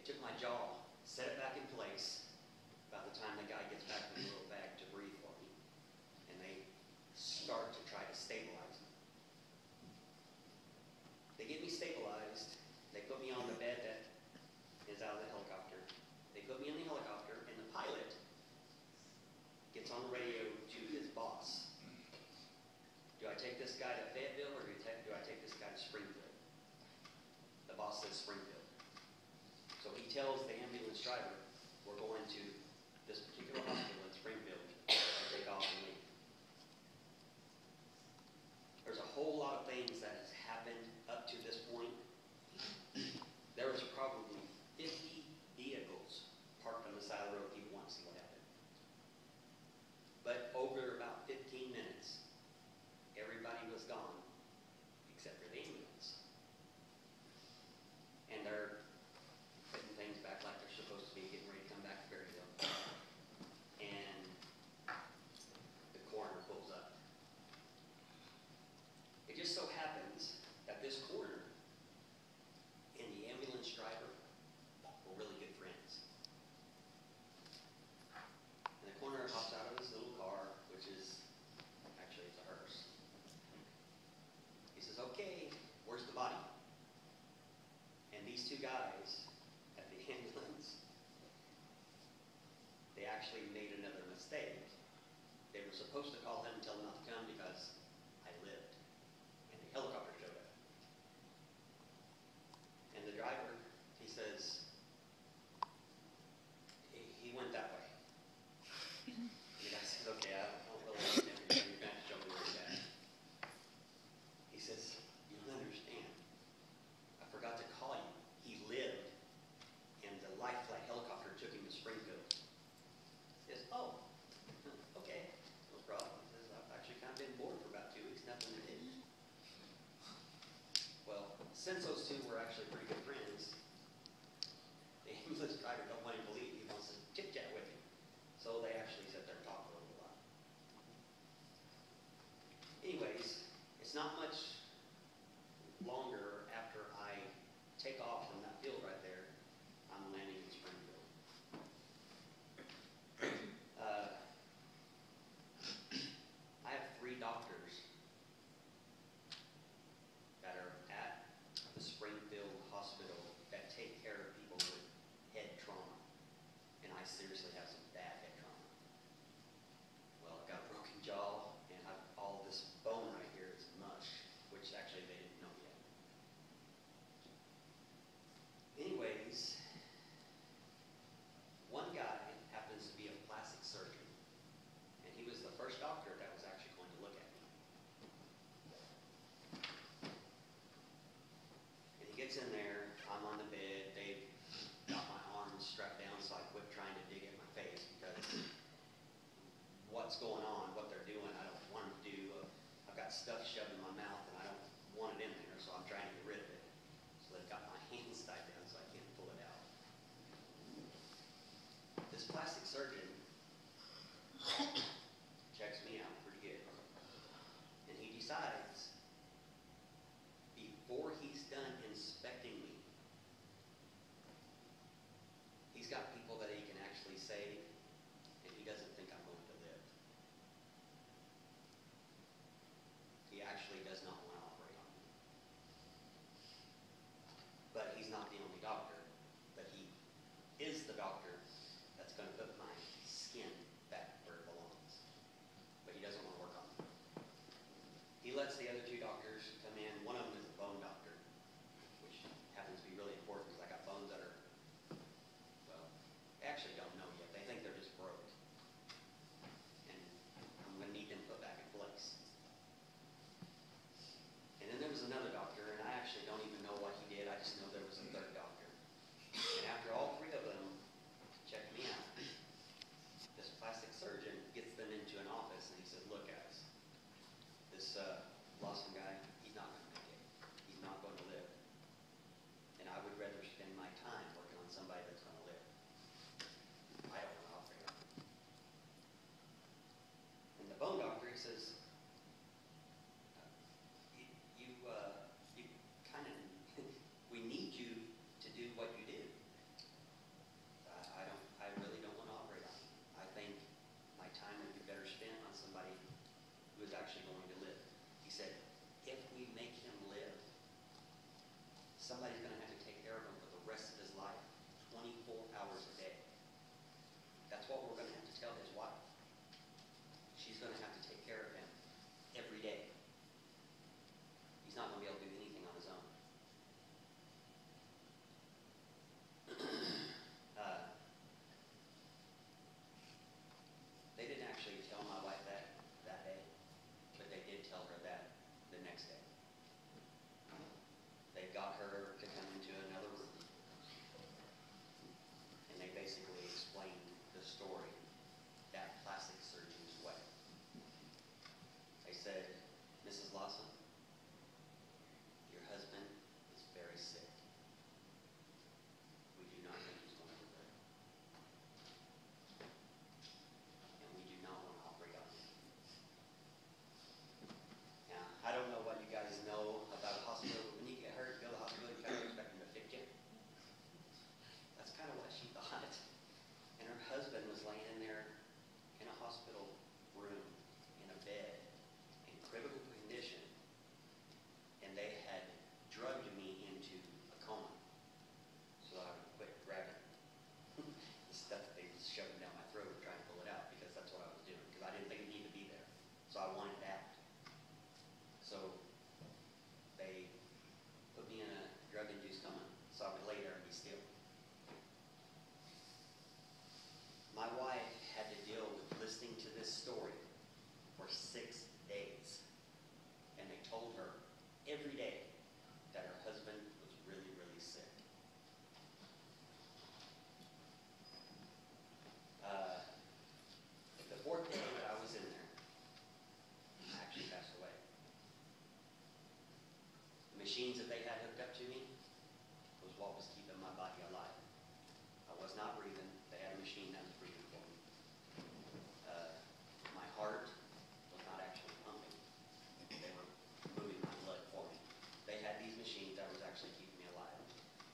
took my jaw, set it back in place about the time the guy gets back with a little bag to breathe for me. And they start to try to stabilize me. They get me stabilized. They put me on the bed that is out of the helicopter. They put me in the helicopter, and the pilot gets on the radio to his boss. Do I take this guy to Fayetteville, or do I take this guy to Springfield? The boss says Springfield. So he tells the ambulance driver, we're going to this particular hospital in Springfield and take off and leave. There's a whole lot of things that has happened up to this point. There was probably 50 vehicles parked on the side of the road. People want to see what happened. But over about 15 minutes, everybody was gone except for the ambulance. And they're putting things back like they're supposed to be, getting ready to come back to Berryville. And the coroner pulls up. It just so happens that this coroner and the ambulance driver were really good friends. And the coroner hops out of his little car, which is, actually it's a hearse. He says, okay, where's the body? And these two guys at the ambulance, they actually made another mistake. They were supposed to call him and tell him not to come because I lived. And the helicopter showed up. And the driver, he says, he went that way. And the guy says, okay, I don't really understand. You're going to show me where he's at. He says, you don't understand. I forgot to call you. He lived, and the life flight helicopter took him to Springfield. He says, oh, okay, no problem. He says, I've actually kind of been bored for about 2 weeks, nothing to do. Well, since those two were actually pretty good friends, the ambulance driver don't want him to leave. He wants to chit-chat with him. So they actually sit there and talk for a little while. Anyways, it's not much longer after I take off from that field right there, I'm landing in Springfield. I have 3 doctors that are at the Springfield Hospital that take care of people with head trauma. And I seriously have some bad head trauma. Well, I've got a broken jaw, and all this bone right here is mush, which actually they didn't know yet. Anyways, one guy happens to be a plastic surgeon, and he was the first doctor that was actually going to look at me. And he gets in there, I'm on the bed, they've got my arms strapped down so I quit trying to dig at my face because what's going on, what they're doing, I don't want to do. I've got stuff shoved in my mouth and I don't want it in there, so I'm trying to get rid of it. So they've got my hands tied down so I can't pull it out. This plastic surgeon checks me out pretty good. And he decides, before he's done inspecting me, he's got people that he can actually save, and he doesn't think I'm going to live. He actually does not want to operate on me. But he's not the only doctor, but he is the doctor that's going to put my skin back where it belongs. But he doesn't want to work on me. He lets the other 2 doctors come in. One of them is a bone doctor, which happens to be really important because I got bones that are, well, they actually don't know yet. They think they're just broke. And I'm going to need them put back in place. And then there was another doctor, and I actually don't even know what he did. I just know there was a 3rd doctor. And after all 3 of them checked me out, this plastic surgeon gets them into an office, and he said, look, guys, this Lawson guy, said, "Mrs. Lawson, your husband is very sick. We do not think he's going to live. And we do not want to operate on him." Now, I don't know what you guys know about a hospital. When you get hurt, you go to the hospital, you kind of expect them to fix you. That's kind of what she thought. And her husband was laying in there in a hospital room, in a bed, in critical condition. And they had drugged me into a coma so I would quit grabbing the stuff that they was shoving down my throat and trying to pull it out, because that's what I was doing, because I didn't think it needed to be there. So I wanted it out. So they put me in a drug-induced coma so I would lay there and be still. My wife had to deal with listening to this story for 6 days. And they told her every day that her husband was really, really sick. The 4th day that I was in there, I actually passed away. The machines that they had hooked up to me was what was keeping my body alive. I was not breathing. They had a machine that was breathing for me. My heart was not actually pumping. They were moving my blood for me. They had these machines that was actually keeping me alive.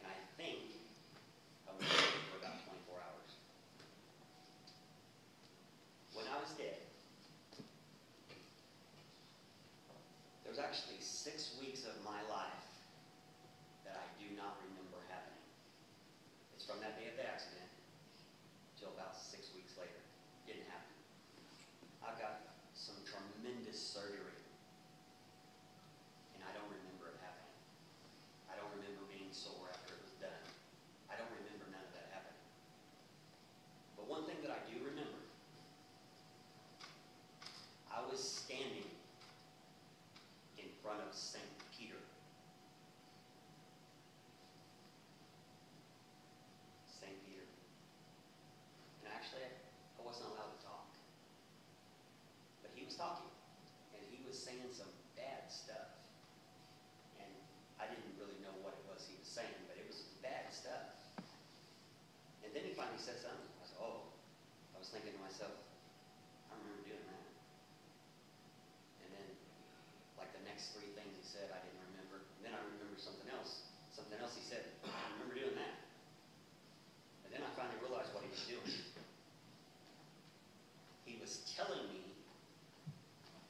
And I think I was dead for about 24 hours. When I was dead, there was actually 6 weeks of my life that I do not remember happening. It's from that day of the accident till about 6 weeks later. Didn't happen. I got some tremendous surgery, and I don't remember it happening. I don't remember being sore after it was done. I don't remember none of that happening. But one thing that I do remember, I was standing in front of St. Peter. St. Peter. And actually, I wasn't allowed to talk. But he was talking, and he was saying some bad stuff. And I didn't really know what it was he was saying, but it was bad stuff. And then he finally said something. I said, "Oh," I was thinking to myself, I remember doing that. And then, like the next 3 things he said, I didn't remember. And then I remember something else. Something else he said, I remember doing that. And then I finally realized what he was doing. He was telling me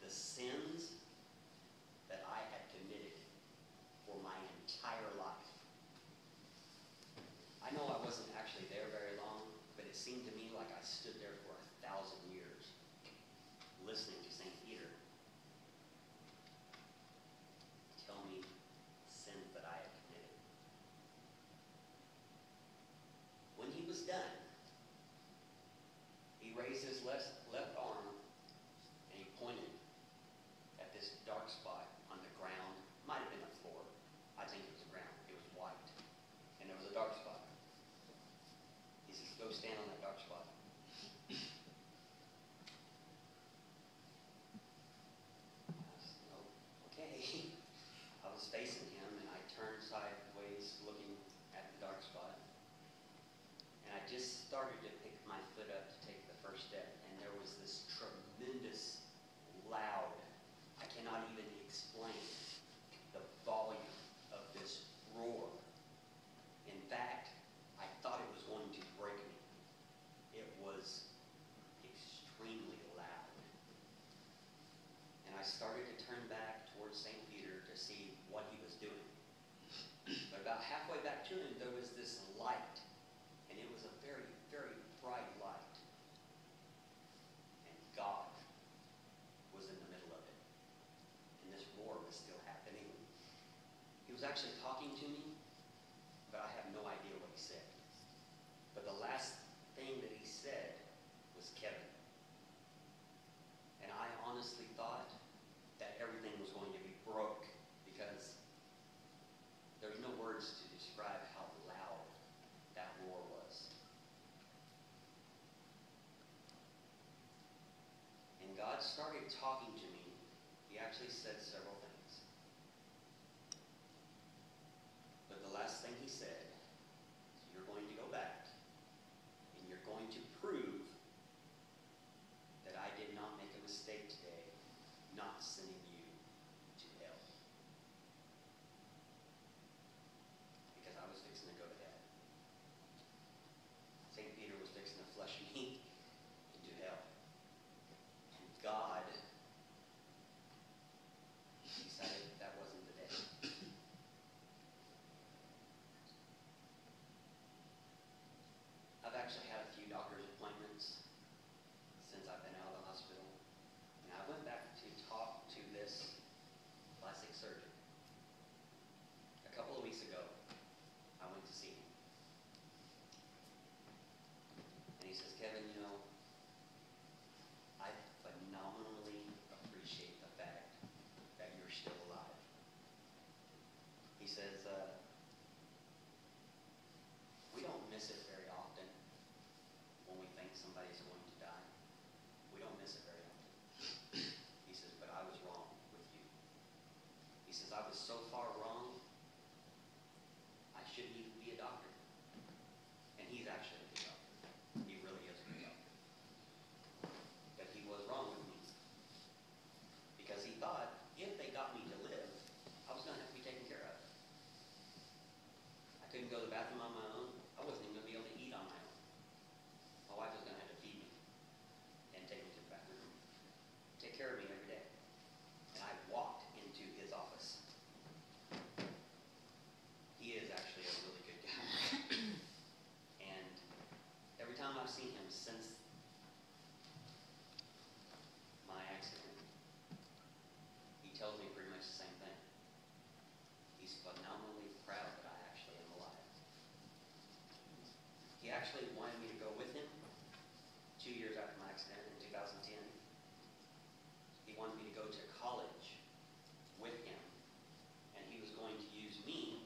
the sins that I had committed for my entire life. I know I wasn't actually there very long, but it seemed to me like I stood there for 1,000 years, listening to St. Peter tell me sins that I had committed. When he was done, he raised his left arm and he pointed at this dark spot on the ground. Might have been the floor. I think it was the ground. It was white. And there was a dark spot. He says, "Go stand on that dark spot." I said, "Oh, okay." I was facing him, and I turned sideways looking at the dark spot. And I just started to pick my foot up to take the first step, and there was this tremendous, loud, I cannot even explain the volume of this roar. In fact, I thought it was going to break me. It was extremely loud. And I started to turn back towards St. Peter to see what he was doing. But about halfway back to him, there was this light. And it was a very, very bright light. And God was in the middle of it. And this roar was still happening. He was actually talking to me, but I have no idea what he said. But the last thing that he said was Kevin. And I honestly thought that everything was going to be broke, because there's no words to describe how loud that roar was. And God started talking to me actually said several things. But the last thing he said is, you're going to go back and you're going to prove that I did not make a mistake today not sending you to hell. Because I was fixing to go to hell. St. Peter was fixing to flush me into hell. And God decided that wasn't the day. I've actually had a few doctor's appointments since I've been out of the hospital. And I went back to talk to this plastic surgeon. A couple of weeks ago, I went to see him. And he says, Kevin, you know, I phenomenally appreciate the fact that you're still alive. He says, we don't miss it very often when we think somebody's going to die. We don't miss it very often. He says, but I was wrong with you. He says, I was so far wrong, I shouldn't even be a doctor. And he's actually a good doctor. He really is a good doctor. But he was wrong with me. Because he thought, if they got me to live, I was going to have to be taken care of. I couldn't go to the bathroom on my own. I wasn't even going to be able to eat on my own. My wife was going to have to feed me and take me to the bathroom, take care of me every day. And I walked into his office. He is actually a really good guy. And every time I've seen him since my accident, he tells me pretty much the same thing. He's phenomenally proud that I actually am alive. He actually wanted me to go with him 2 years after my accident in 2010. He wanted me to go to college with him, and he was going to use me.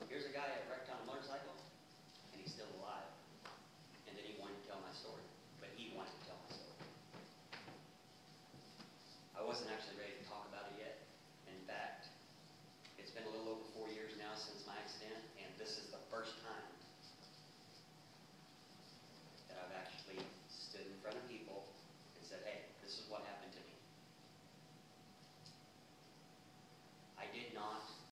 Here's a guy that wrecked on a motorcycle, and he's still alive. And then he wanted to tell my story, but he wanted to tell my story. I wasn't actually ready to talk about it yet. In fact, it's been a little over